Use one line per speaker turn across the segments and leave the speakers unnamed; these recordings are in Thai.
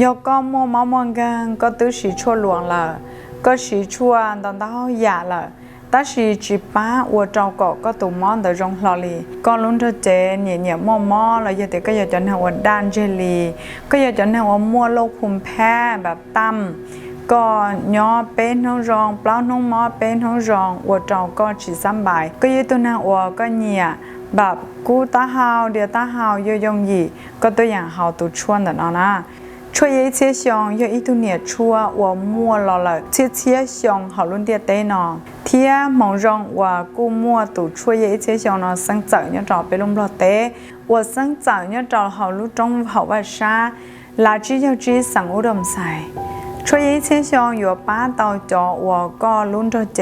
ยก็มัวเมามองกันก็ตื้อสีชั่วหลวงละก็สีชั่วตอนเท้าหยาละแต่สีจีป้าวัวเจ้าก็ตุ่มมอนแต่รงหล่อลีก็ลุ้นเธอเจเนี่ยมอแล้วยาแต่ก็อยากจะหัวด้านเจลีก็อยากจะหัวมัวโลกภูมิแพ้แบบตั้มก็ย่อเป็นท้องรองเปล่าน้องมอเป็นท้องรองวัวเจ้าก็ฉีดซ้ำใบก็ยืดตัวหน้าวัวก็เนี่ยแบบกูตาหาวเดียวตาหาวเยอะยงยี่ก็ตัวอย่างหาวตัวชวนแต่นอนะช่วย一切想要一度年初我摸了切想好论点对呢天忙让我顾摸都ช่วย一切想呢生长要找被弄了的我生长要找好路中好外沙垃圾要知生活ดมใส่ช่วย一切想有ป้าเตาจอ我ก็ลุ้นเจ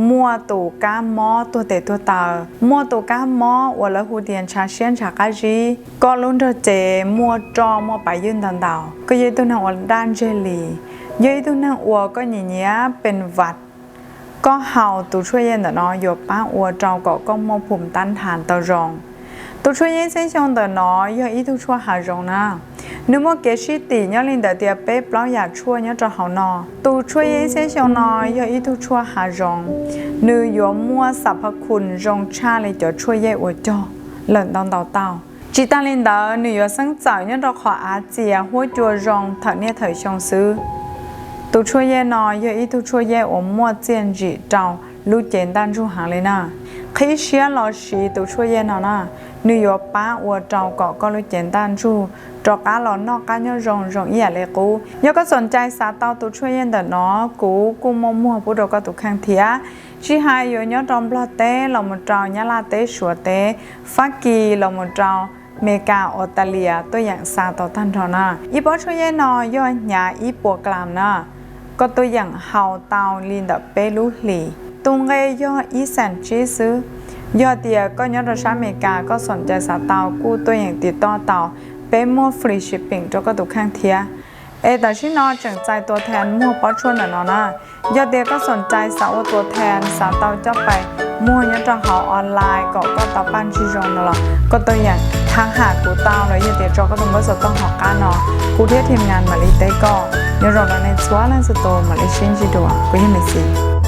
มัวตูก้ามอตัวเตตัวตามัวตูก้ามอวัวละหูเดียนชาเชียนชากาจีก็ลุ้นเจมัวจอมัวไปยืนตันดาวก็ยืนตัวหนังวัด้านเจลียืนตัวหนังวัวก็อย่างเงี้ยเป็นวัดก็เห่าตัวช่วยเย็นแต่นอโยป้าวัวเจ้าก็มัวภูมิต้านทานตะรองตัวช่วยเย็นเส้นชงแต่นอยอีตัวช่วยหารองนะนึกว่าเกชิตีเนี่ยลินแต่เดียเป๊ะเปล่าอยากช่วยเนี่ยจะหานอตัวช่วยเส้นชงนอยอีตัวช่วยหารองนึกยมัวสรรพคุณรงชาเลยจะช่วยเย่อวจ่อหล่นตอนเต่าจีตาลินเดอร์นึกยสังเจ้าเนี่ยเราขออาเจียหัวจัวรงเถอะเนี่ยเถอะชงซื้อตัวช่วยเย่นอยอีตัวช่วยเย่อมัวเจียนจีเจ้าลู่เจนด้านจู่หางเลยนะใครเชื่อเราสีตัวช่วยเย่นนะนึกยป้าวัวเจ้าก็ลู่เจนด้านจู่จอกการหลอนนอกการย่อรงเอี่ยเลยกูยก็สนใจสาเตาตัวช่วยเย็นแต่เนาะกูมัวผู้ดก็ตุกแข่งเทียชีหายอยู่ย่อจอมปลอเต้เราหมดเจ้ายาลาเต้ชัวเต้ฟักกีเราหมดเจ้าเมกาออสเตรเลียตัวอย่างสาเตาท่านทอนะอีปอช่วยเย็นนอย่อหยาอีปัวกลามนะก็ตัวอย่างเฮาเตาลินเดเปลุลีตุงเกยย่ออีแซนจีซื้อยอดเดียก็ย่อรัสเซียอเมริกาก็สนใจสาเตากู้ตัวอย่างติดต่อเตาเป็นมัวฟรีชิปปิ้งจก็ตุกข้างเทียแต่ที่นอจังใจตัวแทนมัวป้อชวนหน่อยนะยอดเดียก็สนใจสาวตัวแทนสาวเตาเจ้าไปมัวยันจะหาออนไลน์ก็ต่อปั้นชิจงนั่นแหละก็ตัวอย่างทางหากูเตาเลยยอดเดียจก็ต้องก็จะต้องหอกการนอกูเทียทีมงานมาลิเต้ก็ยอดเราในชัวร์ลันสโตมาลิชินจิดัวก็ยังไม่สิ